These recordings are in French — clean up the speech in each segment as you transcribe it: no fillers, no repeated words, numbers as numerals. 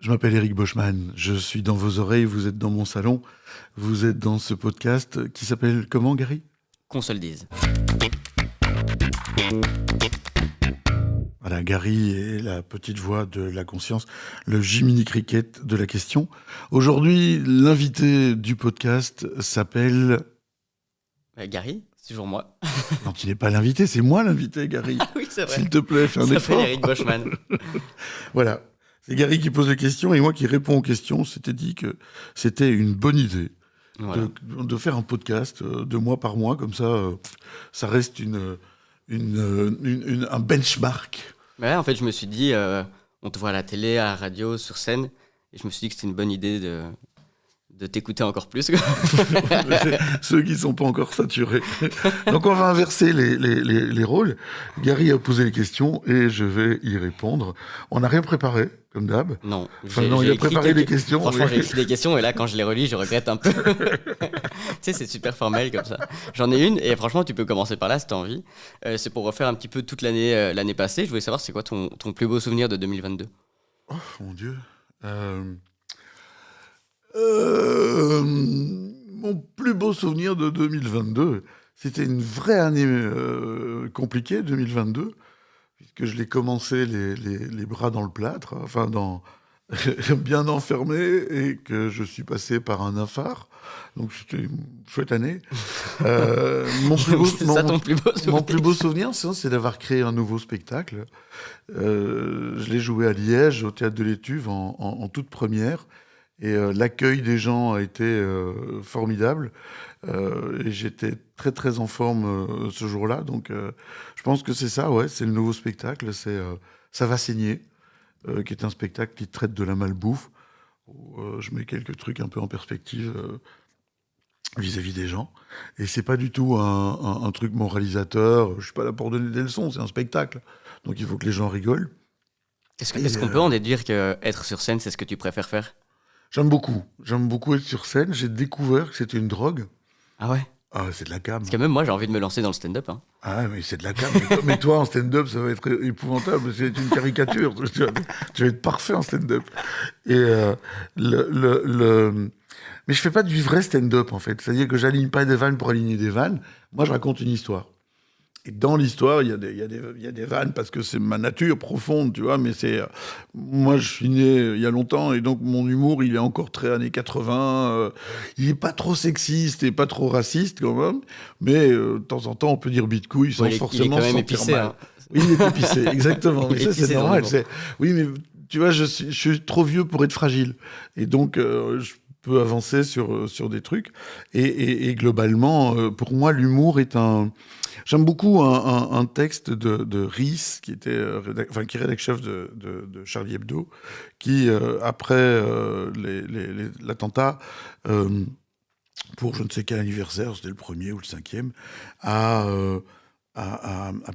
Je m'appelle Eric Boschman, je suis dans vos oreilles, vous êtes dans mon salon, vous êtes dans ce podcast qui s'appelle comment, Gary ? Qu'on se le dise. Voilà, Gary est la petite voix de la conscience, le Jiminy Cricket de la question. Aujourd'hui, l'invité du podcast s'appelle... Gary, c'est toujours moi. Non, tu n'es pas l'invité, c'est moi l'invité, Gary. Ah oui, c'est vrai. S'il te plaît, fais un effort. Ça s'appelle Eric Boschman. Voilà, c'est Gary qui pose les questions et moi qui réponds aux questions. C'était dit que c'était une bonne idée Voilà. de faire un podcast de mois par mois, comme ça, ça reste un benchmark. Ouais, en fait, je me suis dit, on te voit à la télé, à la radio, sur scène, et je me suis dit que c'était une bonne idée de t'écouter encore plus. Ceux qui ne sont pas encore saturés. Donc on va inverser les rôles. Gary a posé les questions et je vais y répondre. On n'a rien préparé, comme d'hab. Non, Enfin, non, il a préparé des questions. Franchement, j'ai écrit des questions et là, quand je les relis, je regrette un peu. Tu sais, c'est super formel comme ça. J'en ai une et franchement, tu peux commencer par là si tu as envie. C'est pour refaire un petit peu toute l'année passée. Je voulais savoir, c'est quoi ton plus beau souvenir de 2022 ? Oh, mon Dieu. Mon plus beau souvenir de 2022, c'était une vraie année compliquée, 2022, puisque je l'ai commencé les bras dans le plâtre, enfin bien enfermé, et que je suis passé par un infart. Donc c'était une chouette année. C'est ça ton plus beau souvenir ? Mon plus beau souvenir, c'est d'avoir créé un nouveau spectacle. Je l'ai joué à Liège, au Théâtre de l'Étuve, en toute première. Et l'accueil des gens a été formidable. Et j'étais très, très en forme ce jour-là. Donc, je pense que c'est ça, ouais, c'est le nouveau spectacle. C'est Ça va saigner, qui est un spectacle qui traite de la malbouffe, où je mets quelques trucs un peu en perspective vis-à-vis des gens. Et c'est pas du tout un truc moralisateur. Je suis pas là pour donner des leçons, c'est un spectacle. Donc, il faut que les gens rigolent. Est-ce qu'on peut en déduire qu'être sur scène, c'est ce que tu préfères faire ? J'aime beaucoup être sur scène. J'ai découvert que c'était une drogue. Ah ouais ? Ah, c'est de la cam. Parce que même moi, j'ai envie de me lancer dans le stand-up. Hein. Ah, mais c'est de la cam. Mais toi, en stand-up, ça va être épouvantable. C'est une caricature. Tu vas être parfait en stand-up. Et mais je fais pas du vrai stand-up, en fait. C'est-à-dire que j'aligne pas des vannes pour aligner des vannes. Moi, je raconte une histoire. Et dans l'histoire, il y a des vannes parce que c'est ma nature profonde, tu vois, mais moi, je suis né il y a longtemps et donc mon humour, il est encore très années 80. Il est pas trop sexiste et pas trop raciste quand même, mais de temps en temps, on peut dire bite-couille sans forcément il est quand même sentir épicé, mal. hein. Oui, il est épicé, exactement. Mais Il est ça, c'est épicé dans normal. le Oui, mais tu vois, je suis trop vieux pour être fragile. Et donc, je peux avancer sur des trucs. Et globalement, pour moi, l'humour est un... J'aime beaucoup un texte de Ries, qui est rédac-chef de Charlie Hebdo, qui, après l'attentat, pour je ne sais quel anniversaire, c'était le 1er ou le 5e, a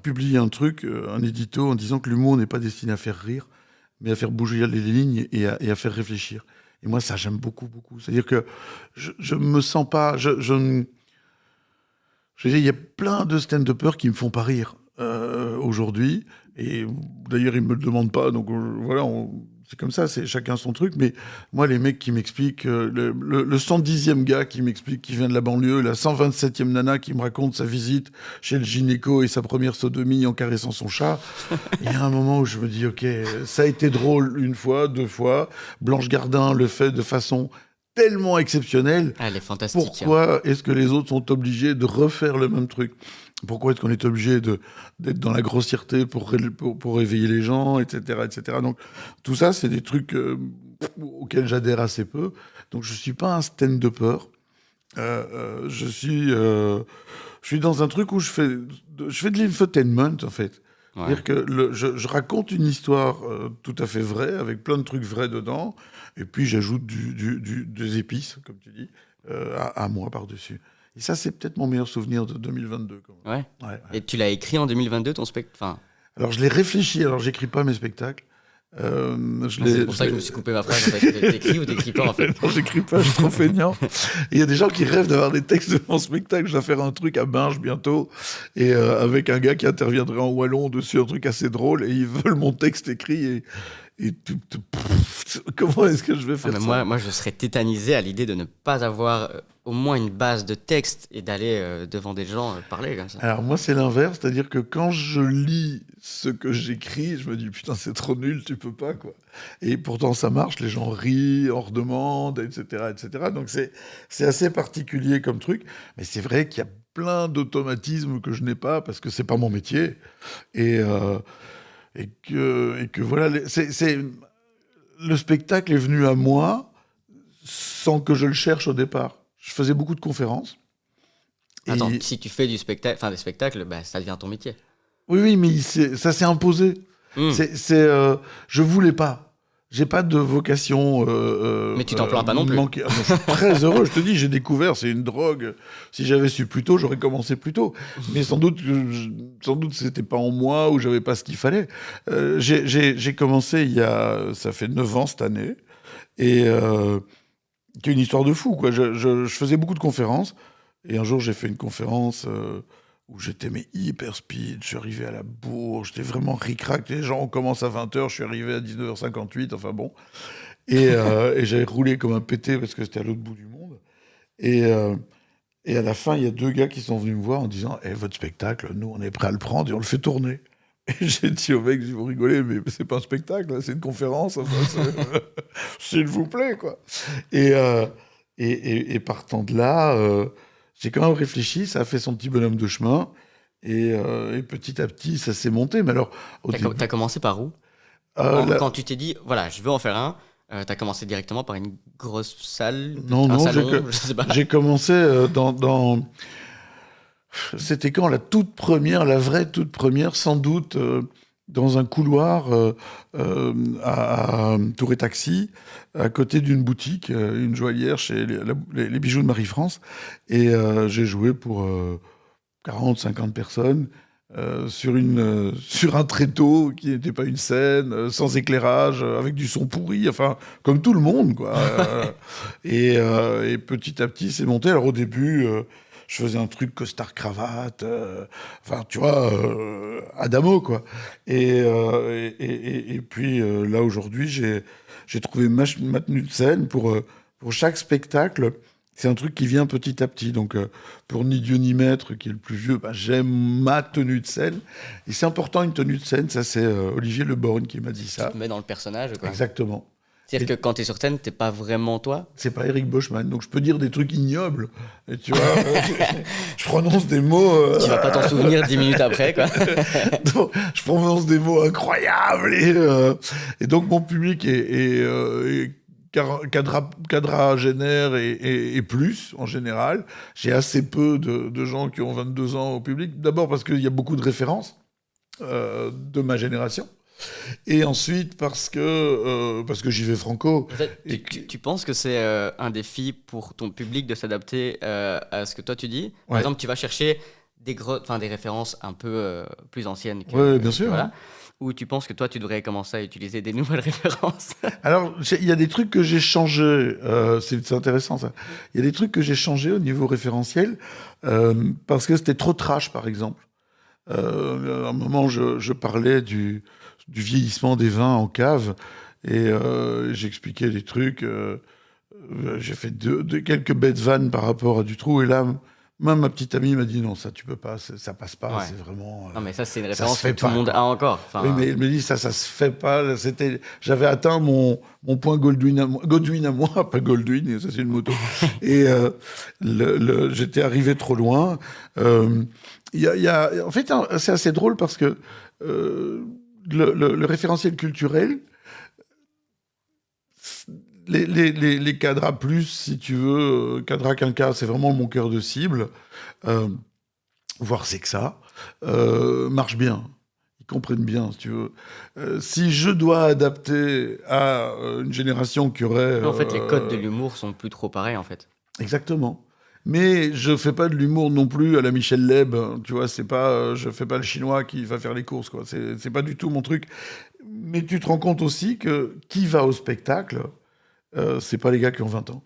publié un truc, un édito, en disant que l'humour n'est pas destiné à faire rire, mais à faire bouger les lignes et à faire réfléchir. Et moi, ça, j'aime beaucoup, beaucoup. C'est-à-dire que je me sens pas... Je veux dire, il y a plein de stand-uppers qui me font pas rire aujourd'hui. Et d'ailleurs, ils me le demandent pas. Donc voilà, c'est comme ça, c'est chacun son truc. Mais moi, les mecs qui m'expliquent, le 110e gars qui m'explique qu'il vient de la banlieue, la 127e nana qui me raconte sa visite chez le gynéco et sa première sodomie en caressant son chat, il y a un moment où je me dis, ok, ça a été drôle une fois, 2 fois. Blanche Gardin le fait de façon tellement exceptionnelle. Ah, elle est fantastique. Pourquoi est-ce que les autres sont obligés de refaire le même truc ? Pourquoi est-ce qu'on est obligé d'être dans la grossièreté pour réveiller les gens, etc., etc. Donc, tout ça, c'est des trucs auxquels j'adhère assez peu. Donc, je ne suis pas un stand-upper. Je suis dans un truc où je fais de l'infotainment, en fait. Ouais. C'est-à-dire que je raconte une histoire tout à fait vraie, avec plein de trucs vrais dedans, et puis j'ajoute des épices, comme tu dis, à moi par-dessus. Et ça, c'est peut-être mon meilleur souvenir de 2022. Quand même. Ouais. Et tu l'as écrit en 2022, ton spectacle ? Alors, je l'ai réfléchi. Alors, j'écris pas mes spectacles. C'est pour ça que je me suis coupé ma phrase. En fait. T'écris ou t'écris pas, en fait ? Non, j'écris pas, je suis trop feignant. Il y a des gens qui rêvent d'avoir des textes de mon spectacle. Je dois faire un truc à Binge bientôt, et avec un gars qui interviendrait en wallon dessus, un truc assez drôle, et ils veulent mon texte écrit, et Comment est-ce que je vais faire ça? Moi, je serais tétanisé à l'idée de ne pas avoir au moins une base de texte et d'aller devant des gens parler comme ça. Alors moi, c'est l'inverse, c'est-à-dire que quand je lis ce que j'écris, je me dis putain, c'est trop nul, tu peux pas quoi. Et pourtant ça marche, les gens rient, on redemande, etc., etc. Donc c'est assez particulier comme truc, mais c'est vrai qu'il y a plein d'automatismes que je n'ai pas parce que c'est pas mon métier et que voilà, le spectacle est venu à moi sans que je le cherche au départ. Je faisais beaucoup de conférences. Attends, si tu fais des spectacles, bah, ça devient ton métier. Oui, mais ça s'est imposé. Je voulais pas. J'ai pas de vocation. Mais tu t'en plains pas non plus. Je suis très heureux. Je te dis, j'ai découvert, c'est une drogue. Si j'avais su plus tôt, j'aurais commencé plus tôt. Mais sans doute, c'était pas en moi ou j'avais pas ce qu'il fallait. J'ai commencé ça fait 9 ans cette année, et qui est une histoire de fou, quoi. Je faisais beaucoup de conférences, et un jour j'ai fait une conférence. Où j'étais hyper speed, je suis arrivé à la bourre, j'étais vraiment ric-rac, les gens commencent à 20h, je suis arrivé à 19h58, enfin bon. Et j'avais roulé comme un pété parce que c'était à l'autre bout du monde. Et à la fin, il y a 2 gars qui sont venus me voir en disant votre spectacle, nous on est prêts à le prendre et on le fait tourner. Et j'ai dit au mec, vous rigolez, mais c'est pas un spectacle, c'est une conférence, enfin, s'il vous plaît, quoi. Et partant de là... j'ai quand même réfléchi, ça a fait son petit bonhomme de chemin, et petit à petit, ça s'est monté. Mais alors, T'as commencé par où? Quand tu t'es dit, voilà, je veux en faire un, t'as commencé directement par une grosse salle, un salon, je sais pas. J'ai commencé dans... C'était quand la vraie toute première, sans doute, dans un couloir à Tour et Taxi, à côté d'une boutique, une joaillière chez les bijoux de Marie-France. Et j'ai joué pour 40, 50 personnes sur un tréteau qui n'était pas une scène, sans éclairage, avec du son pourri, enfin, comme tout le monde, quoi. Et petit à petit, c'est monté. Alors au début... je faisais un truc costard-cravate, enfin, tu vois, Adamo, quoi. Et puis, là, aujourd'hui, j'ai trouvé ma tenue de scène pour chaque spectacle. C'est un truc qui vient petit à petit. Donc, pour Ni Dieu ni Maître, qui est le plus vieux, bah, j'aime ma tenue de scène. Et c'est important, une tenue de scène. Ça, c'est Olivier Le Borgne qui m'a dit ça. Tu te mets dans le personnage, quoi. Exactement. C'est-à-dire que quand t'es sur scène, t'es pas vraiment toi? C'est pas Eric Boschman, donc je peux dire des trucs ignobles. Et tu vois, je prononce des mots... Tu vas pas t'en souvenir 10 minutes après, quoi. Donc, je prononce des mots incroyables. Et donc, mon public est quadragénaire et plus, en général. J'ai assez peu de gens qui ont 22 ans au public. D'abord parce qu'il y a beaucoup de références de ma génération. Et ensuite parce que j'y vais franco. Tu penses que c'est un défi pour ton public de s'adapter à ce que toi tu dis? Par Ouais. exemple, tu vas chercher des références un peu plus anciennes Ouais, bien sûr. voilà. Ou tu penses que toi tu devrais commencer à utiliser des nouvelles références? Alors, il y a des trucs que j'ai changés. C'est intéressant, ça. Il y a des trucs que j'ai changés au niveau référentiel parce que c'était trop trash, par exemple. À un moment, je parlais du vieillissement des vins en cave et j'expliquais des trucs. J'ai fait quelques bêtes vannes par rapport à Dutroux, et là, même ma petite amie m'a dit non, ça tu peux pas, ça passe pas, Ouais. c'est vraiment. Non, mais ça, c'est une ça référence se fait que tout le pas, monde quoi. a encore. Enfin, Oui, mais elle me dit ça se fait pas. J'avais atteint mon point Godwin à moi, pas Goldwyn, ça c'est une moto. Et j'étais arrivé trop loin. En fait, c'est assez drôle parce que le référentiel culturel, les cadras plus, si tu veux, cadra quinca, c'est vraiment mon cœur de cible, voire c'est que ça, marche bien. Ils comprennent bien, si tu veux. Si je dois adapter à une génération qui aurait... en fait, les codes de l'humour sont plus trop pareils, en fait. Exactement. Mais je fais pas de l'humour non plus à la Michel Leb, tu vois, c'est pas, je fais pas le chinois qui va faire les courses, quoi. C'est pas du tout mon truc. Mais tu te rends compte aussi que qui va au spectacle, c'est pas les gars qui ont 20 ans.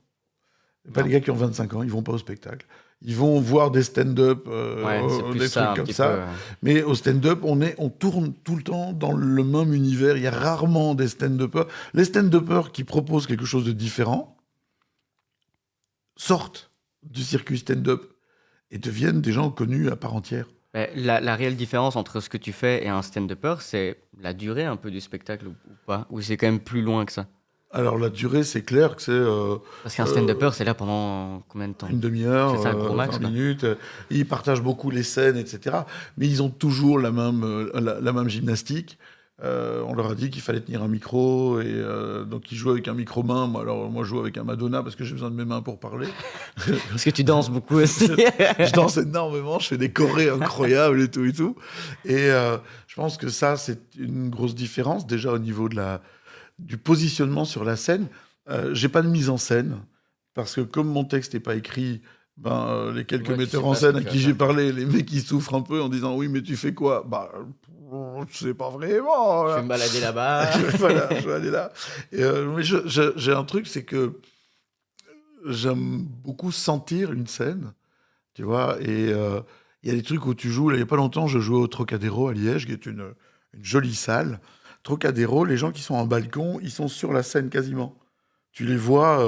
C'est pas Non. les gars qui ont 25 ans, ils vont pas au spectacle. ils vont voir des stand-up, Ouais, c'est plus des ça, trucs un comme petit ça. peu. Mais au stand-up, on tourne tout le temps dans le même univers. Il y a rarement des stand-uppers. Les stand-uppers qui proposent quelque chose de différent sortent du circuit stand-up et deviennent des gens connus à part entière. La réelle différence entre ce que tu fais et un stand-upper, c'est la durée un peu du spectacle ou pas? Ou c'est quand même plus loin que ça? Alors la durée, c'est clair que c'est Parce qu'un stand-upper, c'est là pendant combien de temps? une demi-heure, C'est ça le gros max, 20 quoi. minutes. Ils partagent beaucoup les scènes, etc. Mais ils ont toujours la même gymnastique. On leur a dit qu'il fallait tenir un micro, et donc ils jouent avec un micro-main. Moi, je joue avec un Madonna parce que j'ai besoin de mes mains pour parler. Parce que tu danses beaucoup aussi. Je danse énormément, je fais des chorés incroyables et tout et tout. Et je pense que ça, c'est une grosse différence déjà au niveau du positionnement sur la scène. J'ai pas de mise en scène parce que comme mon texte n'est pas écrit, les quelques Ouais, tu sais metteurs en pas ce scène que à tu vas qui j'ai faire. parlé, les mecs ils souffrent un peu en disant oui mais tu fais quoi? Je sais pas vraiment. Je vais Là. me balader là-bas. Voilà, je vais aller là. Et, mais j'ai un truc, c'est que j'aime beaucoup sentir une scène, tu vois, et il y a des trucs où tu joues. Là, il y a pas longtemps, je jouais au Trocadéro à Liège, qui est une jolie salle. Trocadéro, les gens qui sont en balcon, ils sont sur la scène quasiment. Tu les vois,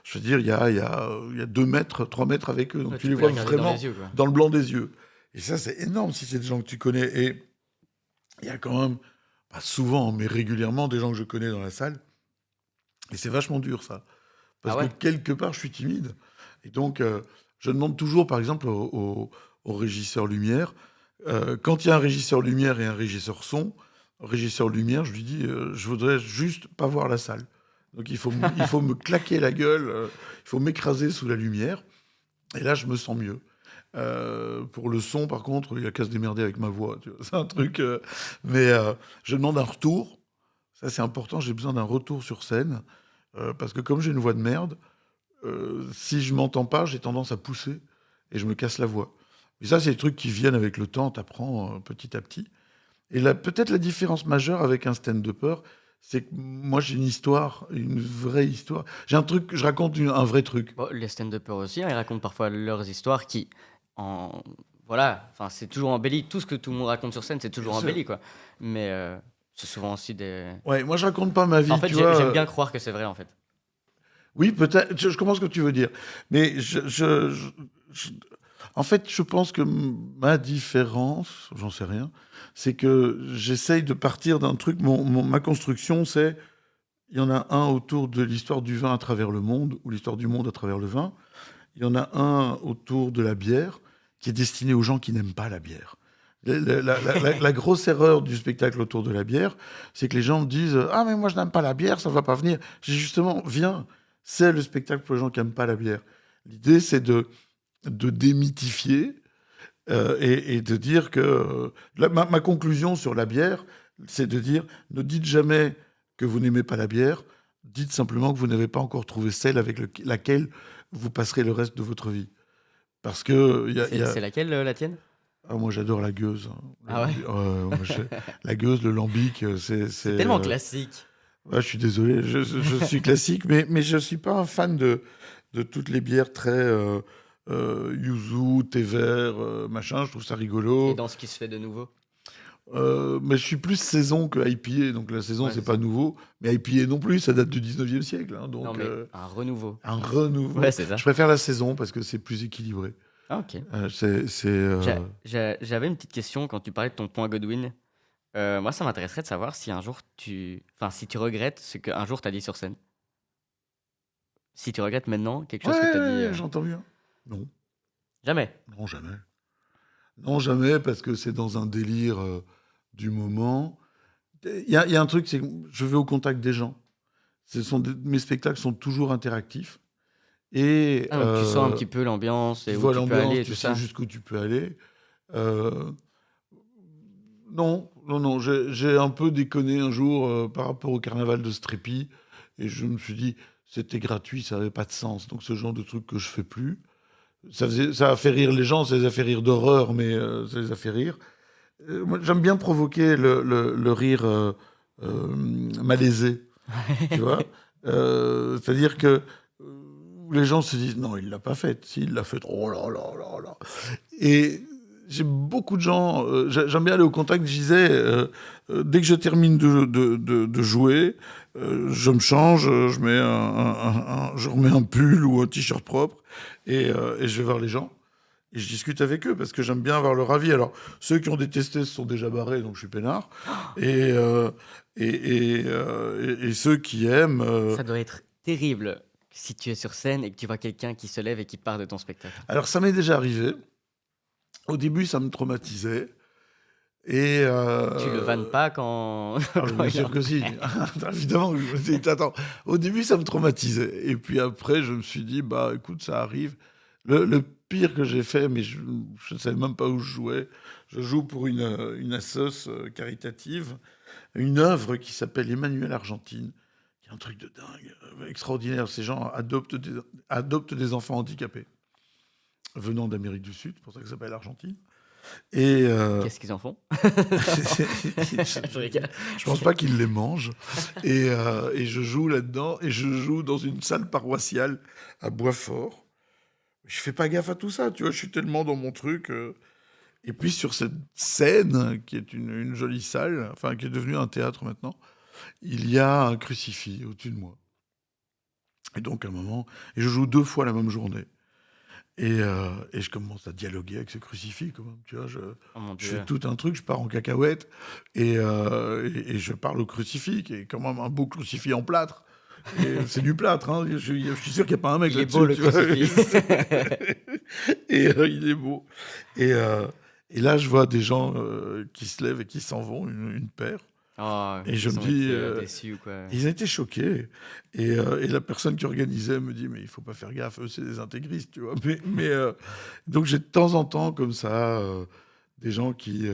je veux dire, il y a 2 mètres, 3 mètres avec eux. Donc Ouais, tu tu les peux les vois regarder dans vraiment les yeux, quoi. dans le blanc des yeux. Et ça, c'est énorme si c'est des gens que tu connais. Et il y a quand même, pas souvent, mais régulièrement, des gens que je connais dans la salle. Et c'est vachement dur, ça. Ah Parce que ouais? quelque part, je suis timide. Et donc, je demande toujours, par exemple, au régisseur lumière, quand il y a un régisseur lumière et un régisseur son, au régisseur lumière, je lui dis, je voudrais juste pas voir la salle. Donc, il faut me claquer la gueule, il faut m'écraser sous la lumière. Et là, je me sens mieux. Pour le son, par contre, il a qu'à se démerder avec ma voix. Tu vois, c'est un truc. Mais je demande un retour. Ça, c'est important. J'ai besoin d'un retour sur scène. Parce que comme j'ai une voix de merde, si je m'entends pas, j'ai tendance à pousser et je me casse la voix. Et ça, c'est des trucs qui viennent avec le temps, t'apprends petit à petit. Et là, peut-être la différence majeure avec un stand-upper, c'est que moi, j'ai une histoire, une vraie histoire. J'ai un truc, je raconte un vrai truc. Bon, les stand-uppers aussi, hein, ils racontent parfois leurs histoires qui, en... voilà, enfin, c'est toujours embelli. Tout ce que tout le monde raconte sur scène, c'est toujours Bien sûr. embelli, quoi. Mais c'est souvent aussi des... Ouais, moi, je raconte pas ma En vie, fait, tu vois. j'aime bien croire que c'est vrai, en fait. Oui, peut-être, je comprends ce que tu veux dire. Mais je- en fait, je pense que ma différence, j'en sais rien, c'est que j'essaye de partir d'un truc. Ma construction, c'est il y en a un autour de l'histoire du vin à travers le monde, ou l'histoire du monde à travers le vin. Il y en a un autour de la bière, qui est destiné aux gens qui n'aiment pas la bière. La grosse erreur du spectacle autour de la bière, c'est que les gens me disent ah, mais moi je n'aime pas la bière, ça ne va pas venir. J'ai justement, viens, c'est le spectacle pour les gens qui n'aiment pas la bière. L'idée, c'est de démythifier et de dire que. Ma conclusion sur la bière, c'est de dire ne dites jamais que vous n'aimez pas la bière, dites simplement que vous n'avez pas encore trouvé celle avec laquelle vous passerez le reste de votre vie. Parce que C'est laquelle, la tienne? ah, moi j'adore la gueuse. Ah ouais? Moi, la gueuse, le lambic, C'est tellement classique. ouais, je suis désolé, je suis classique, mais je suis pas un fan de toutes les bières très yuzu, thé vert, machin. Je trouve ça Et rigolo. dans ce qui se fait de nouveau? Mais je suis plus saison que IPA, donc la saison Ouais, c'est c'est pas ça. nouveau. Mais IPA non plus, ça date du 19e siècle, hein, Non, donc mais un renouveau. un renouveau. Ouais, c'est ça. Je préfère la saison parce que c'est plus équilibré. Ah, ok. J'avais une petite question quand tu parlais de ton point Godwin. Moi, ça m'intéresserait de savoir si un jour enfin, si tu regrettes ce qu'un jour t'as dit sur scène. Si tu regrettes maintenant quelque chose que t'as dit. J'entends bien. Non, Jamais. non, jamais. Non, jamais, parce que c'est dans un délire du moment. Il y a un truc, c'est que je vais au contact des gens. Mes spectacles sont toujours interactifs. Et Ah, donc tu sens un petit peu l'ambiance tu et où vois tu peux l'ambiance, aller et tu tout sais ça. jusqu'où tu peux aller. Euh, non, non, non. J'ai un peu déconné un jour par rapport au carnaval de Strépy. Et je me suis dit, c'était gratuit, ça n'avait pas de sens. Donc ce genre de truc que je fais plus. Ça a fait rire les gens, ça les a fait rire d'horreur, mais ça les a fait rire. Moi, j'aime bien provoquer le rire malaisé, tu vois. C'est-à-dire que où les gens se disent non, il l'a pas faite. Si, il l'a faite. Oh là là là là. Et j'ai beaucoup de gens. J'aime bien aller au contact. Je disais, dès que je termine de jouer, je me change, je mets je remets un pull ou un t-shirt propre et je vais voir les gens. Et je discute avec eux parce que j'aime bien avoir leur avis. Alors, ceux qui ont détesté se sont déjà barrés, donc je suis peinard. Et, et ceux qui aiment. Ça doit être terrible si tu es sur scène et que tu vois quelqu'un qui se lève et qui part de ton spectacle. Alors, ça m'est déjà arrivé. Au début, ça me traumatisait. Et Tu le vannes pas quand. bien sûr que si. Évidemment. Attends. Au début, ça me traumatisait. Et puis après, je me suis dit, bah écoute, ça arrive. Le pire que j'ai fait, mais je ne savais même pas où je jouais. Je joue pour une assoce caritative, une œuvre qui s'appelle Emmanuel Argentine, qui est un truc de dingue, extraordinaire. Ces gens adoptent des enfants handicapés venant d'Amérique du Sud, c'est pour ça que ça s'appelle Argentine. Et Qu'est-ce qu'ils en font? Je rigole. je pense pas qu'ils les mangent. Et je joue là-dedans, et je joue dans une salle paroissiale à Boisfort. Je fais pas gaffe à tout ça, tu vois, je suis tellement dans mon truc. Et puis sur cette scène, qui est une jolie salle, enfin qui est devenue un théâtre maintenant, il y a un crucifix au-dessus de moi. Et donc à un moment, et je joue 2 fois la même journée. Et je commence à dialoguer avec ce crucifix, quand même, tu vois. Oh mon Je Dieu. fais tout un truc, je pars en cacahuète, et je parle au crucifix, qui est quand même un beau crucifix en plâtre. Et c'est du plâtre, hein. Je suis sûr qu'il n'y a pas un mec Il est là-dessus. beau le tu vois. crucifix. Et il est beau. Et là, je vois des gens qui se lèvent et qui s'en vont, une paire. Oh, Et je ils me ont dis, été déçus ou quoi. Ils étaient choqués. Et la personne qui organisait me dit, mais il faut pas faire gaffe, eux, c'est des intégristes, tu vois. Donc j'ai de temps en temps, comme ça, des gens qui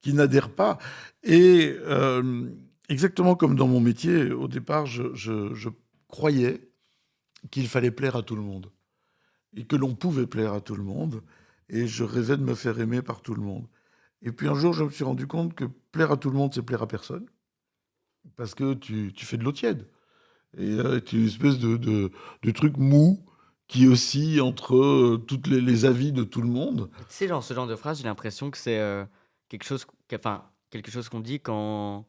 n'adhèrent pas. Et exactement comme dans mon métier, au départ, je croyais qu'il fallait plaire à tout le monde. Et que l'on pouvait plaire à tout le monde. Et je rêvais de me faire aimer par tout le monde. Et puis un jour, je me suis rendu compte que plaire à tout le monde, c'est plaire à personne. Parce que tu fais de l'eau tiède. Et tu es une espèce de truc mou qui oscille entre toutes les avis de tout le monde. Tu sais, genre, ce genre de phrase, j'ai l'impression que c'est quelque chose qu'on dit quand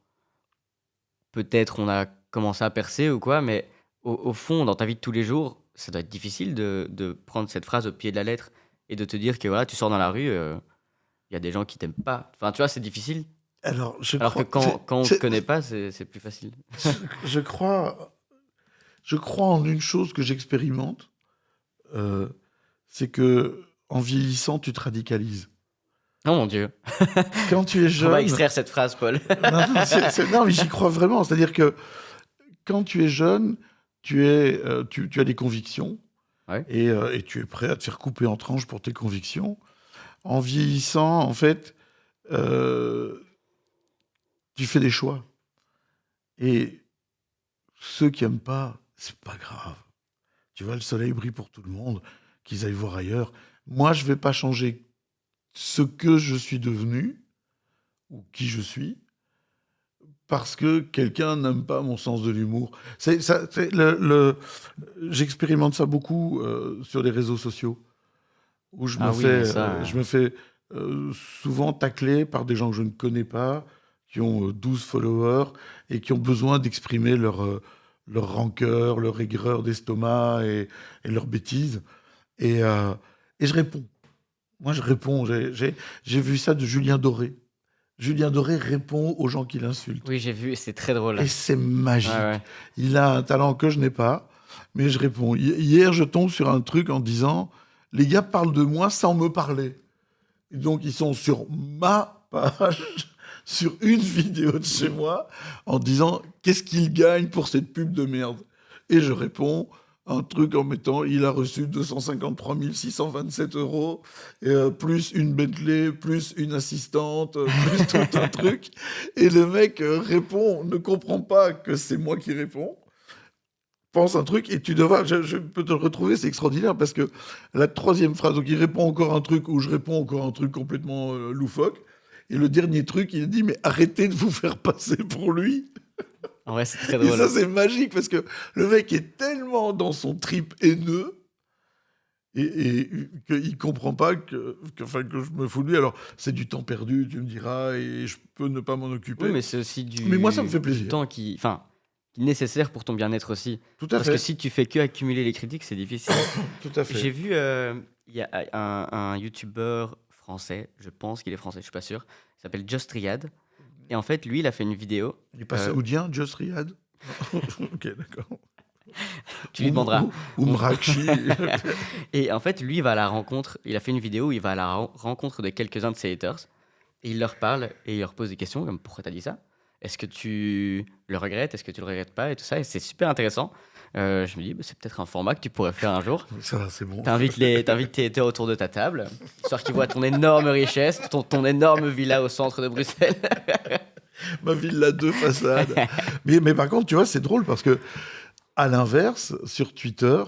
peut-être on a commencé à percer ou quoi, mais au fond, dans ta vie de tous les jours, ça doit être difficile de prendre cette phrase au pied de la lettre et de te dire que voilà, tu sors dans la rue, il y a des gens qui t'aiment pas. Enfin, tu vois, c'est difficile. Alors, Alors que quand on ne te connaît pas, c'est plus facile. je crois en une chose que j'expérimente, c'est que en vieillissant, tu te radicalises. Oh mon Dieu. Quand tu es On jeune... va extraire cette phrase, Paul. Non, mais j'y crois vraiment. C'est-à-dire que quand tu es jeune, tu as des convictions, Ouais. et tu es prêt à te faire couper en tranches pour tes convictions. En vieillissant, en fait, tu fais des choix. Et ceux qui n'aiment pas, c'est pas grave. Tu vois, le soleil brille pour tout le monde, qu'ils aillent voir ailleurs. Moi, je ne vais pas changer ce que je suis devenu, ou qui je suis, parce que quelqu'un n'aime pas mon sens de l'humour. J'expérimente ça beaucoup sur les réseaux sociaux, où je me fais souvent tacler par des gens que je ne connais pas, qui ont 12 followers, et qui ont besoin d'exprimer leur rancœur, leur aigreur d'estomac et leur bêtise. Et je réponds. Moi, je réponds. J'ai vu ça de Julien Doré. Julien Doré répond aux gens qui l'insultent. Oui, j'ai vu, c'est très drôle. Et c'est magique. Ouais. Il a un talent que je n'ai pas, mais je réponds. Hier, je tombe sur un truc en disant, les gars parlent de moi sans me parler. Et donc, ils sont sur ma page, sur une vidéo de chez moi, en disant, qu'est-ce qu'il gagne pour cette pub de merde? Et je réponds un truc en mettant, il a reçu 253 627 €, plus une Bentley, plus une assistante, plus tout un truc. Et le mec répond, ne comprend pas que c'est moi qui réponds, pense un truc, et je peux te le retrouver, c'est extraordinaire, parce que la troisième phrase, donc il répond encore un truc, où je réponds encore un truc complètement loufoque, et le dernier truc, il dit, mais arrêtez de vous faire passer pour lui. En vrai, c'est très Et drôle. ça, c'est magique parce que le mec est tellement dans son trip haineux et qu'il comprend pas enfin, que je me fous de lui. Alors, c'est du temps perdu, tu me diras, et je peux ne pas m'en Oui, occuper. mais c'est aussi Mais moi, ça me fait du plaisir. temps qui est nécessaire pour ton bien-être aussi. Tout à Parce que fait. si tu fais que accumuler les critiques, c'est difficile. Tout à fait. J'ai vu, il y a un youtubeur français, je pense qu'il est français, je suis pas sûr, il s'appelle Just Riyad. Et en fait, lui, il a fait une vidéo. Il est pas euh, saoudien, Just Riyad? Ok, d'accord. Tu lui demanderas. Ou Mrakchi. Et en fait, lui, il va à la rencontre. Il a fait une vidéo où il va à la rencontre de quelques-uns de ses haters. Et il leur parle et il leur pose des questions comme pourquoi t'as dit ça? Est-ce que tu le regrettes? Est-ce que tu le regrettes pas? Et tout ça. Et c'est super intéressant. Je me dis, bah, c'est peut-être un format que tu pourrais faire un jour. Ça, c'est bon. T'invites tes haters autour de ta table, histoire qu'ils voient ton énorme richesse, ton énorme villa au centre de Bruxelles. Ma villa 2 façade. Mais par contre, tu vois, c'est drôle parce que, à l'inverse, sur Twitter,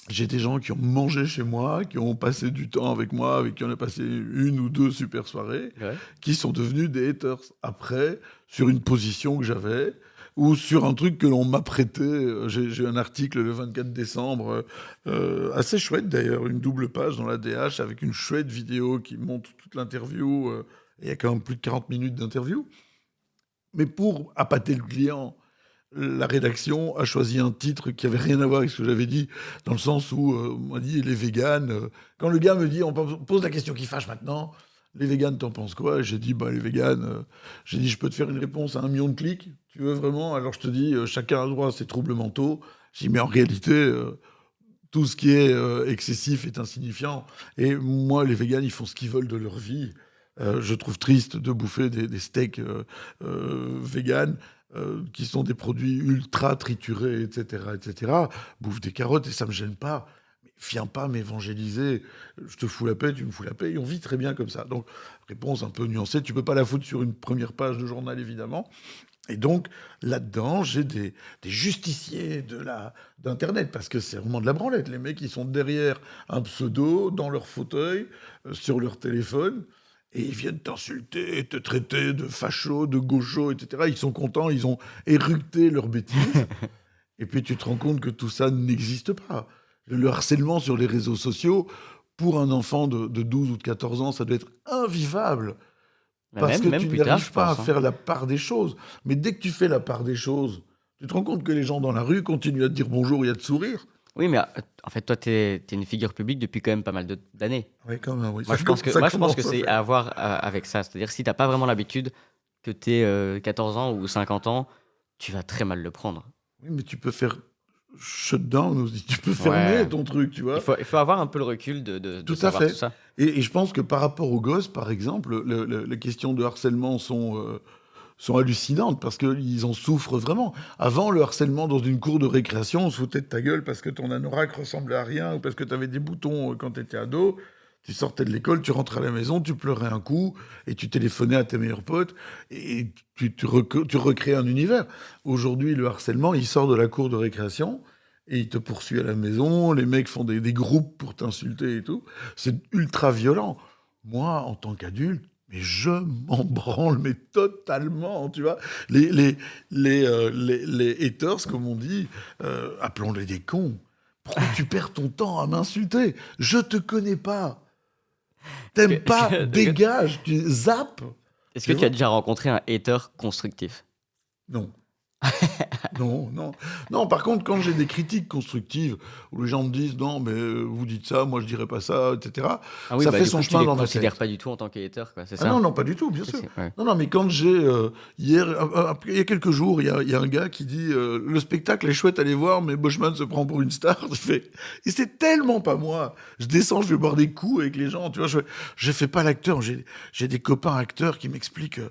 j'ai des gens qui ont mangé chez moi, qui ont passé du temps avec moi, avec qui on a passé une ou deux super soirées, Ouais. qui sont devenus des haters après, sur une position que j'avais, ou sur un truc que l'on m'a prêté. J'ai un article le 24 décembre, assez chouette d'ailleurs, une double page dans la DH, avec une chouette vidéo qui montre toute l'interview. Il y a quand même plus de 40 minutes d'interview. Mais pour appâter le client, la rédaction a choisi un titre qui avait rien à voir avec ce que j'avais dit, dans le sens où on m'a dit les véganes. Quand le gars me dit, on pose la question qui fâche maintenant, les véganes, t'en penses quoi? J'ai dit, bah les véganes, j'ai dit, je peux te faire une réponse à 1 million de clics, tu veux vraiment? Alors je te dis, chacun a le droit à ses troubles mentaux. J'ai dit, mais en réalité, tout ce qui est excessif est insignifiant. Et moi, les véganes, ils font ce qu'ils veulent de leur vie. Je trouve triste de bouffer des steaks véganes qui sont des produits ultra triturés, etc., etc. Bouffe des carottes et ça me gêne pas. Mais viens pas m'évangéliser. Je te fous la paix, tu me fous la paix. Et on vit très bien comme ça. Donc, réponse un peu nuancée. Tu peux pas la foutre sur une première page de journal, évidemment. Et donc, là-dedans, j'ai des justiciers d'Internet, parce que c'est vraiment de la branlette. Les mecs, ils sont derrière un pseudo, dans leur fauteuil, sur leur téléphone, et ils viennent t'insulter, te traiter de facho, de gaucho, etc. Ils sont contents, ils ont éructé leurs bêtises. Et puis tu te rends compte que tout ça n'existe pas. Le harcèlement sur les réseaux sociaux, pour un enfant de 12 ou de 14 ans, ça doit être invivable. Mais Parce que même tu plus tard, n'arrives je pas à pense. Hein. faire la part des choses. Mais dès que tu fais la part des choses, tu te rends compte que les gens dans la rue continuent à te dire bonjour et à te sourire. Oui, mais en fait, toi, t'es une figure publique depuis quand même pas mal d'années. Oui, quand même, oui. Moi, Ça je pense que, ça moi, je pense que commence à c'est faire. à voir avec ça. C'est-à-dire, si t'as pas vraiment l'habitude, que t'es 14 ans ou 50 ans, tu vas très mal le prendre. Oui, mais tu peux faire shutdown aussi. Tu peux Ouais. fermer ton truc, tu vois. Il faut avoir un peu le recul de Tout à savoir fait. tout ça. Et je pense que par rapport aux gosses, par exemple, les questions de harcèlement sont hallucinantes parce qu'ils en souffrent vraiment. Avant, le harcèlement dans une cour de récréation, on se foutait de ta gueule parce que ton anorak ressemblait à rien ou parce que tu avais des boutons quand tu étais ado. Tu sortais de l'école, tu rentrais à la maison, tu pleurais un coup et tu téléphonais à tes meilleurs potes et tu recréais un univers. Aujourd'hui, le harcèlement, il sort de la cour de récréation et il te poursuit à la maison. Les mecs font des groupes pour t'insulter et tout. C'est ultra violent. Moi, en tant qu'adulte, mais je m'en branle, mais totalement, tu vois. Les haters, comme on dit, appelons-les des cons. Pourquoi tu perds ton temps à m'insulter? Je te connais pas. T'aimes pas? Dégage, tu zappes. Est-ce que tu as déjà rencontré un hater constructif? Non. Non, non. Non, par contre, quand j'ai des critiques constructives, où les gens me disent, non, mais vous dites ça, moi je dirais pas ça, etc., Ah oui, ça bah fait du son coup, tu chemin les dans ma considères tête. pas du tout en tant que hater, quoi, c'est Ah ça? non, non, pas du tout, bien Oui, sûr. ouais. Non, non, mais quand j'ai, hier, il y a quelques jours, il y a un gars qui dit, le spectacle est chouette, allez voir, mais Bushman se prend pour une star. Je fais, et c'est tellement pas moi. Je descends, je vais boire des coups avec les gens, tu vois, je fais pas l'acteur. J'ai des copains acteurs qui m'expliquent,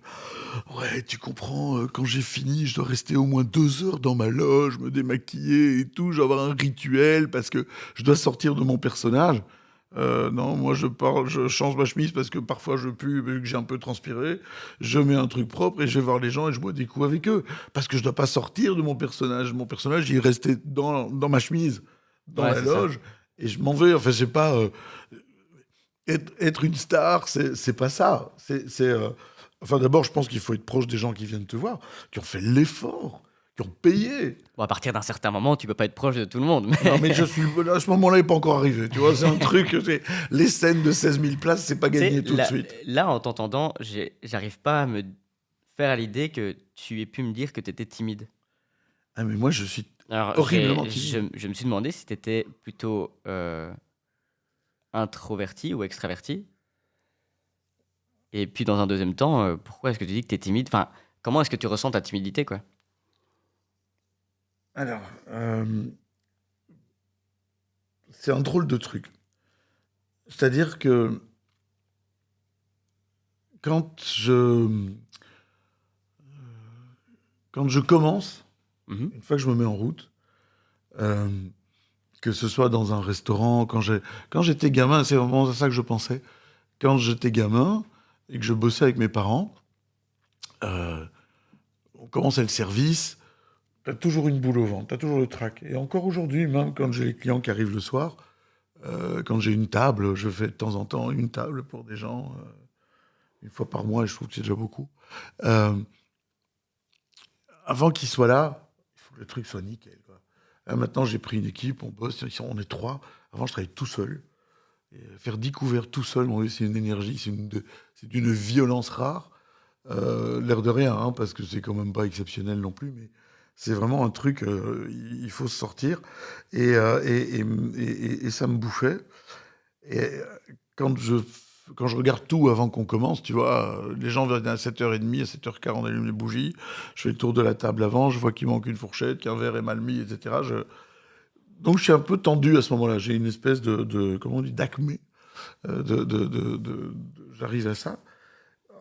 ouais, tu comprends, quand j'ai fini, je dois rester au moins 2 heures dans ma loge, me démaquiller et tout, je dois avoir un rituel parce que je dois sortir de mon personnage. Non, moi je change ma chemise parce que parfois je pue, vu que j'ai un peu transpiré. Je mets un truc propre et je vais voir les gens et je bois des coups avec eux. Parce que je dois pas sortir de mon personnage. Mon personnage, il est resté dans ma chemise, dans Ouais, la c'est ça. loge. Et je m'en vais. Enfin, je sais pas. Être une star, c'est pas ça. Enfin, d'abord, je pense qu'il faut être proche des gens qui viennent te voir, qui ont fait l'effort. qui ont payé. Bon, à partir d'un certain moment, tu peux pas être proche de tout le monde. Mais... Non, mais à ce moment-là, il n'est pas encore arrivé. Tu vois, c'est un truc. Les scènes de 16 000 places, c'est pas gagné tout de suite. Là, en t'entendant, j'arrive pas à me faire à l'idée que tu aies pu me dire que tu étais timide. Ah, mais moi, je suis Alors, horriblement timide. je me suis demandé si tu étais plutôt introverti ou extraverti. Et puis, dans un deuxième temps, pourquoi est-ce que tu dis que tu es timide? Enfin, comment est-ce que tu ressens ta timidité, quoi? Alors, c'est un drôle de truc. C'est-à-dire que quand je commence, une fois que je me mets en route, que ce soit dans un restaurant, quand j'étais gamin, c'est vraiment ça que je pensais. Quand j'étais gamin et que je bossais avec mes parents, on commençait le service, t'as toujours une boule au ventre, t'as toujours le trac. Et encore aujourd'hui, même quand j'ai les clients qui arrivent le soir, quand j'ai une table, je fais de temps en temps une table pour des gens, une fois par mois, et je trouve que c'est déjà beaucoup. Avant qu'ils soient là, il faut que le truc soit nickel, quoi. Maintenant, j'ai pris une équipe, on bosse, on est 3. Avant, je travaillais tout seul. Et faire 10 couverts tout seul, c'est une énergie, c'est d'une violence rare. L'air de rien, hein, parce que c'est quand même pas exceptionnel non plus, mais c'est vraiment un truc, il faut se sortir. Et ça me bouffait. Et quand je regarde tout avant qu'on commence, tu vois, les gens viennent à 7h30, à 7h40, on allume les bougies, je fais le tour de la table avant, je vois qu'il manque une fourchette, qu'un verre est mal mis, etc. Donc je suis un peu tendu à ce moment-là. J'ai une espèce comment on dit, d'acmé. J'arrive à ça.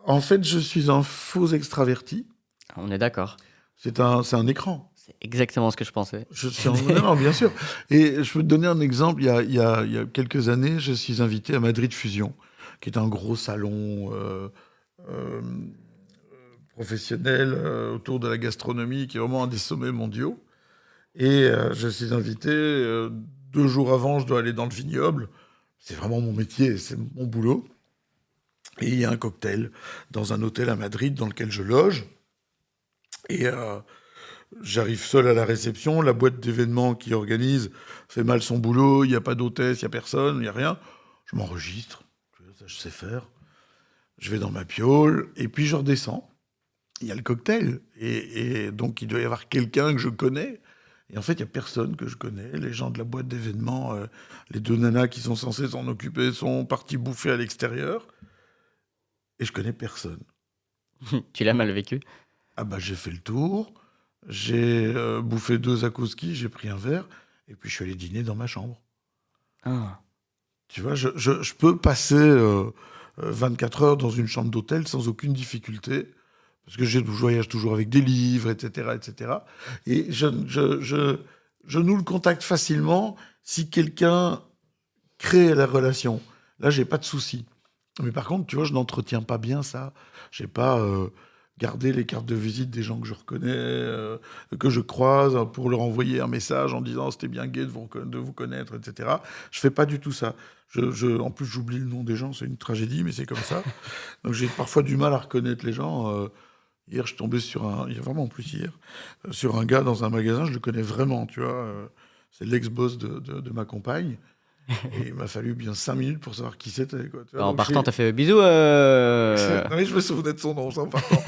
En fait, je suis un faux extraverti. On est d'accord. C'est un écran. C'est exactement ce que je pensais. Non, bien sûr. Et je peux te donner un exemple. Il y a quelques années, je suis invité à Madrid Fusion, qui est un gros salon professionnel autour de la gastronomie, qui est vraiment un des sommets mondiaux. Et je suis invité, 2 jours avant, je dois aller dans le vignoble. C'est vraiment mon métier, c'est mon boulot. Et il y a un cocktail dans un hôtel à Madrid dans lequel je loge. Et j'arrive seul à la réception. La boîte d'événements qui organise fait mal son boulot. Il n'y a pas d'hôtesse, il n'y a personne, il n'y a rien. Je m'enregistre. Ça, je sais faire. Je vais dans ma piole. Et puis, je redescends. Il y a le cocktail. Et donc, il doit y avoir quelqu'un que je connais. Et en fait, il n'y a personne que je connais. Les gens de la boîte d'événements, les 2 nanas qui sont censées s'en occuper sont partis bouffer à l'extérieur. Et je connais personne. Tu l'as mal vécu? Ah bah j'ai fait le tour, j'ai bouffé 2 zakuski, j'ai pris un verre, et puis je suis allé dîner dans ma chambre. Ah. Tu vois, je peux passer 24 heures dans une chambre d'hôtel sans aucune difficulté, parce que je voyage toujours avec des livres, etc., etc. Et je noue le contact facilement si quelqu'un crée la relation. Là, j'ai pas de souci. Mais par contre, tu vois, je n'entretiens pas bien ça. J'ai pas gardé les cartes de visite des gens que je reconnais, que je croise, pour leur envoyer un message en disant c'était bien gai de vous connaître, etc. Je fais pas du tout ça. En plus, j'oublie le nom des gens, c'est une tragédie, mais c'est comme ça. Donc j'ai parfois du mal à reconnaître les gens. Hier, je suis tombé il y a vraiment plus hier, sur un gars dans un magasin, je le connais vraiment, tu vois. C'est l'ex-boss de ma compagne. Et il m'a fallu bien 5 minutes pour savoir qui c'était, quoi. Tu vois, En donc partant, t'as fait bisous. Non, mais je me souvenais de son nom, ça, en partant.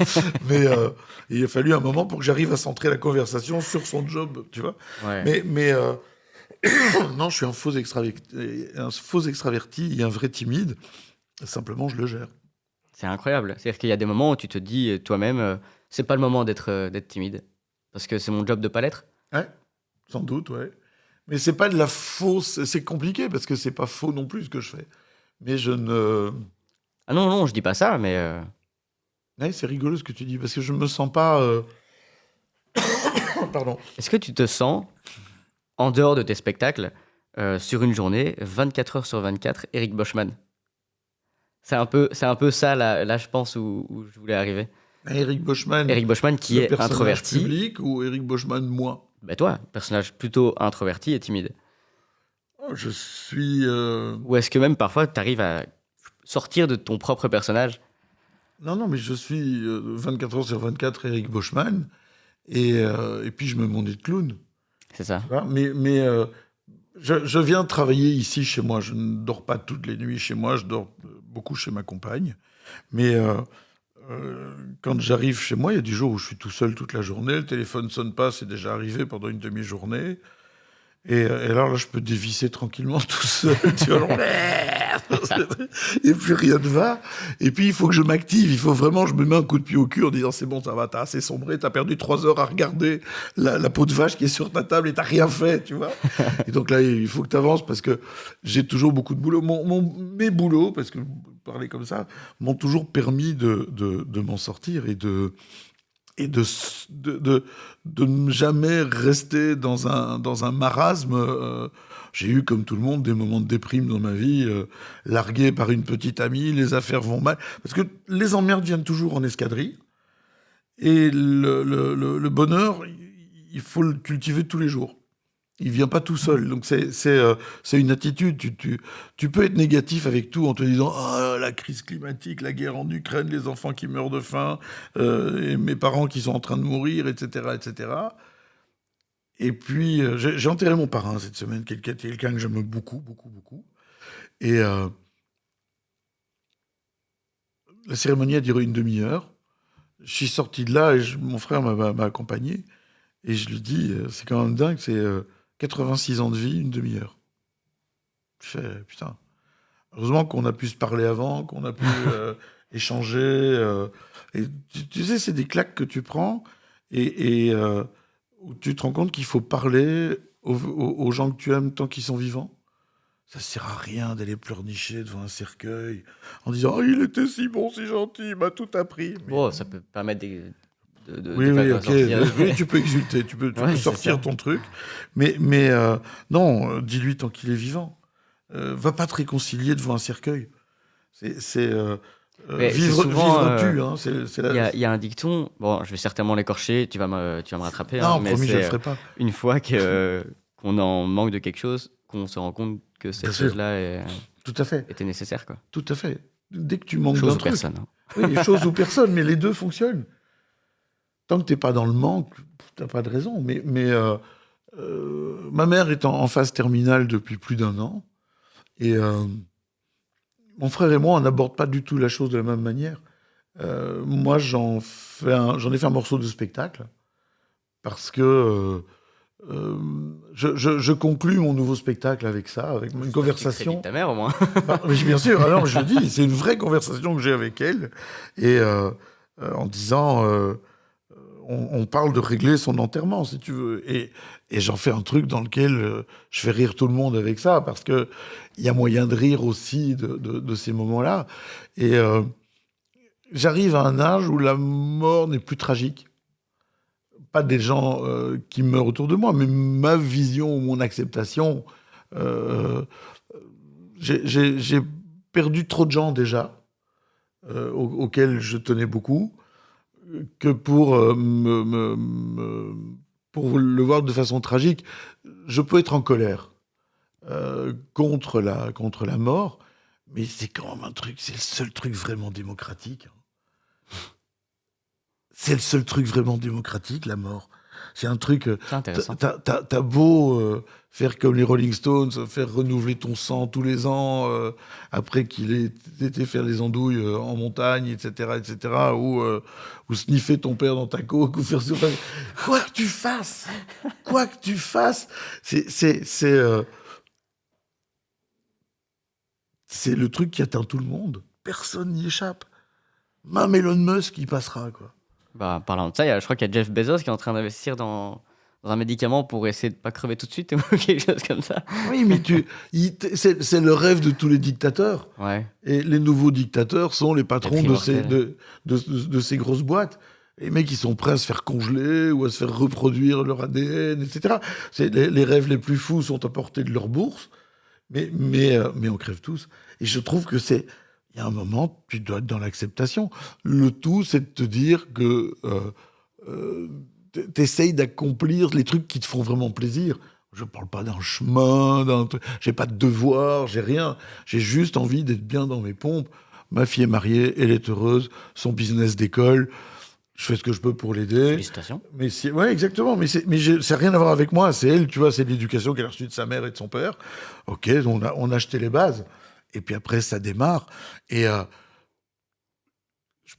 Mais il a fallu un moment pour que j'arrive à centrer la conversation sur son job, tu vois. Ouais. Mais non, je suis un faux extraverti et un vrai timide. Simplement, je le gère. C'est incroyable. C'est-à-dire qu'il y a des moments où tu te dis toi-même, c'est pas le moment d'être timide. Parce que c'est mon job de pas l'être. Ouais, sans doute, ouais. Mais c'est pas de la fausse. C'est compliqué parce que c'est pas faux non plus ce que je fais. Mais je ne. Ah non, non, je dis pas ça, mais. Ouais, c'est rigolo ce que tu dis parce que je me sens pas. Pardon. Est-ce que tu te sens, en dehors de tes spectacles, sur une journée, 24 heures sur 24, Eric Boschman? C'est un peu ça, là je pense, où je voulais arriver. Eric Boschman. Eric Boschman qui est introverti. Public ou Eric Boschman, moi? Bah toi, personnage plutôt introverti et timide. Je suis. Ou est-ce que même parfois tu arrives à sortir de ton propre personnage? Non, mais je suis 24 heures sur 24 Eric Boschman. et puis je me montais de clown. C'est ça. Tu vois. Mais je viens travailler ici chez moi. Je ne dors pas toutes les nuits chez moi. Je dors beaucoup chez ma compagne. Mais quand j'arrive chez moi, il y a des jours où je suis tout seul toute la journée. Le téléphone ne sonne pas. C'est déjà arrivé pendant une demi-journée. Et alors là, je peux dévisser tranquillement tout seul. Tu vois, et puis rien ne va. Et puis il faut que je m'active. Il faut vraiment, je me mets un coup de pied au cul en disant c'est bon, ça va, t'as assez sombré, t'as perdu 3 heures à regarder la peau de vache qui est sur ta table et t'as rien fait, tu vois. Et donc là, il faut que t'avances parce que j'ai toujours beaucoup de boulot. Mes boulots, parce que parler comme ça, m'ont toujours permis de m'en sortir et de ne jamais rester dans un marasme. J'ai eu, comme tout le monde, des moments de déprime dans ma vie, largué par une petite amie, les affaires vont mal. Parce que les emmerdes viennent toujours en escadrille. Et le bonheur, il faut le cultiver tous les jours. Il vient pas tout seul. Donc c'est une attitude. Tu peux être négatif avec tout en te disant la crise climatique, la guerre en Ukraine, les enfants qui meurent de faim, et mes parents qui sont en train de mourir, etc., etc. Et puis j'ai enterré mon parrain cette semaine, quelqu'un que j'aime beaucoup, beaucoup, beaucoup. Et la cérémonie a duré une demi-heure. Je suis sorti de là et mon frère m'a accompagné. Et je lui dis, c'est quand même dingue, c'est 86 ans de vie, une demi-heure. Je fais, putain. Heureusement qu'on a pu se parler avant, qu'on a pu échanger. Et tu sais, c'est des claques que tu prends et où tu te rends compte qu'il faut parler aux gens que tu aimes tant qu'ils sont vivants. Ça sert à rien d'aller pleurnicher devant un cercueil en disant « Oh, il était si bon, si gentil, il m'a tout appris. » Bon, ça peut permettre Oui, faire ok. sortir. Oui, tu peux exulter, tu peux Ouais, c'est sortir ça. ton truc. Mais non, dis-lui tant qu'il est vivant. Va pas te réconcilier devant un cercueil. C'est Mais c'est vivre, souvent, vivre tue. Hein, c'est il y a un dicton, bon, je vais certainement l'écorcher, tu vas me rattraper, hein, Non, mais promis, je le c'est ferai pas. une fois qu'on en manque de quelque chose, qu'on se rend compte que cette Bien sûr. chose-là Tout à fait. était nécessaire, quoi. Tout à fait. Dès que tu manques Chose d'un ou truc. personne. Hein. Oui, chose ou personne, mais les deux fonctionnent. Tant que t'es pas dans le manque, t'as pas de raison. Mais ma mère est en phase terminale depuis plus d'1 an. Et mon frère et moi, on n'aborde pas du tout la chose de la même manière. Moi, j'en ai fait un morceau de spectacle parce que je conclus mon nouveau spectacle avec ça, avec une Tu conversation. crédites ta mère, au moins. Bah, mais bien sûr, alors je le dis, c'est une vraie conversation que j'ai avec elle, et en disant, on parle de régler son enterrement, si tu veux, et j'en fais un truc dans lequel je fais rire tout le monde avec ça, parce que il y a moyen de rire aussi de ces moments-là, et j'arrive à un âge où la mort n'est plus tragique. Pas des gens qui meurent autour de moi, mais ma vision ou mon acceptation. euh, j'ai perdu trop de gens déjà, auxquels je tenais beaucoup, que pour, pour le voir de façon tragique. Je peux être en colère contre la mort, mais c'est quand même un truc, c'est le seul truc vraiment démocratique. C'est le seul truc vraiment démocratique, la mort. C'est un truc. C'est intéressant. T'as beau faire comme les Rolling Stones, faire renouveler ton sang tous les ans, après qu'il ait été faire des andouilles en montagne, etc., ou sniffer ton père dans ta coque, ou faire quoi que tu fasses, c'est le truc qui atteint tout le monde. Personne n'y échappe. Même Elon Musk y passera, quoi. Bah, parlant de ça, je crois qu'il y a Jeff Bezos qui est en train d'investir dans un médicament pour essayer de pas crever tout de suite ou quelque chose comme ça. Oui, mais c'est le rêve de tous les dictateurs. Ouais. Et les nouveaux dictateurs sont les patrons Les de ces grosses boîtes. Les mecs, ils sont prêts à se faire congeler ou à se faire reproduire leur ADN, etc. Les rêves les plus fous sont à portée de leur bourse, mais on crève tous. Et je trouve que il y a un moment, tu dois être dans l'acceptation. Le tout, c'est de te dire que t'essayes d'accomplir les trucs qui te font vraiment plaisir. Je parle pas d'un chemin, d'un truc. J'ai pas de devoir, j'ai rien. J'ai juste envie d'être bien dans mes pompes. Ma fille est mariée, elle est heureuse, son business décolle. Je fais ce que je peux pour l'aider. Félicitations. Mais ouais, exactement. Mais c'est rien à voir avec moi. C'est elle, tu vois, c'est l'éducation qu'elle a reçue de sa mère et de son père. Ok, on a acheté les bases. Et puis après, ça démarre. Et je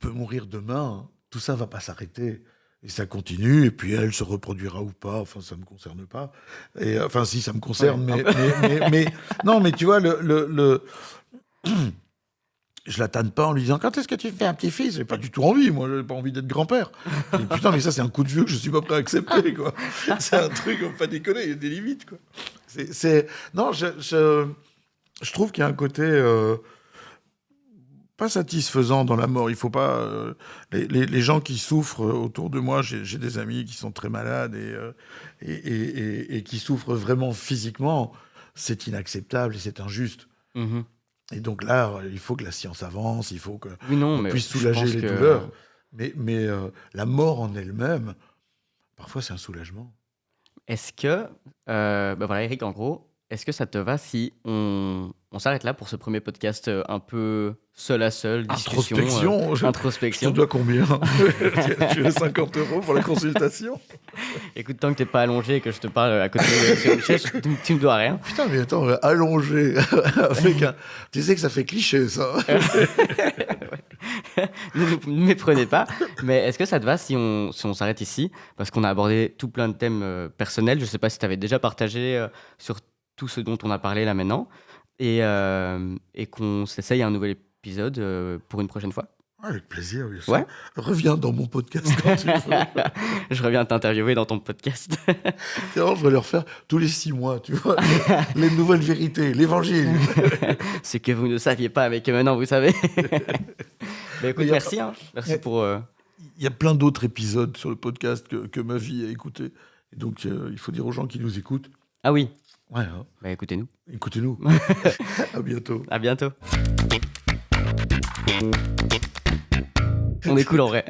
peux mourir demain. Tout ça va pas s'arrêter. Et ça continue. Et puis elle se reproduira ou pas. Enfin, ça me concerne pas. Et enfin, si, ça me concerne. Ouais, mais non, mais tu vois, je la tanne pas en lui disant quand est-ce que tu fais un petit-fils? J'ai pas du tout envie, moi j'ai pas envie d'être grand-père. Et putain, mais ça c'est un coup de vieux que je suis pas prêt à accepter, quoi. C'est un truc, on peut pas déconner, il y a des limites, quoi. Non, je trouve qu'il y a un côté pas satisfaisant dans la mort. Il faut pas les gens qui souffrent autour de moi. J'ai des amis qui sont très malades et qui souffrent vraiment physiquement. C'est inacceptable et c'est injuste. Mhm. Et donc là, il faut que la science avance, il faut qu'on puisse je soulager pense les que- douleurs. Mais la mort en elle-même, parfois c'est un soulagement. Est-ce que, voilà, Eric, en gros, est-ce que ça te va si on s'arrête là pour ce premier podcast un peu seul à seul, discussion, Introspection, je te introspection. dois combien? Tu veux 50 € pour la consultation? Écoute, tant que t'es pas allongé et que je te parle à côté sur une chaise, tu me dois rien. Putain, mais attends, allongé avec un... Tu sais que ça fait cliché, ça. Ne me méprenez pas. Mais est-ce que ça te va si on s'arrête ici? Parce qu'on a abordé tout plein de thèmes personnels. Je sais pas si tu avais déjà partagé sur tout ce dont on a parlé là maintenant. Et qu'on s'essaye un nouvel épisode pour une prochaine fois. Avec plaisir, bien sûr. Ouais. Reviens dans mon podcast quand tu veux. Je reviens t'interviewer dans ton podcast. C'est vraiment, je vais le refaire tous les 6 mois, tu vois. Les nouvelles vérités, l'évangile. Ce que vous ne saviez pas, mais que maintenant vous savez. Mais écoute, Mais y a merci. Merci pour... Il y a plein d'autres épisodes sur le podcast que ma vie a écouté. Et donc, il faut dire aux gens qui nous écoutent. Ah oui, Ouais, hein, bah écoutez-nous. écoutez-nous. À bientôt. À bientôt. On est cool en vrai.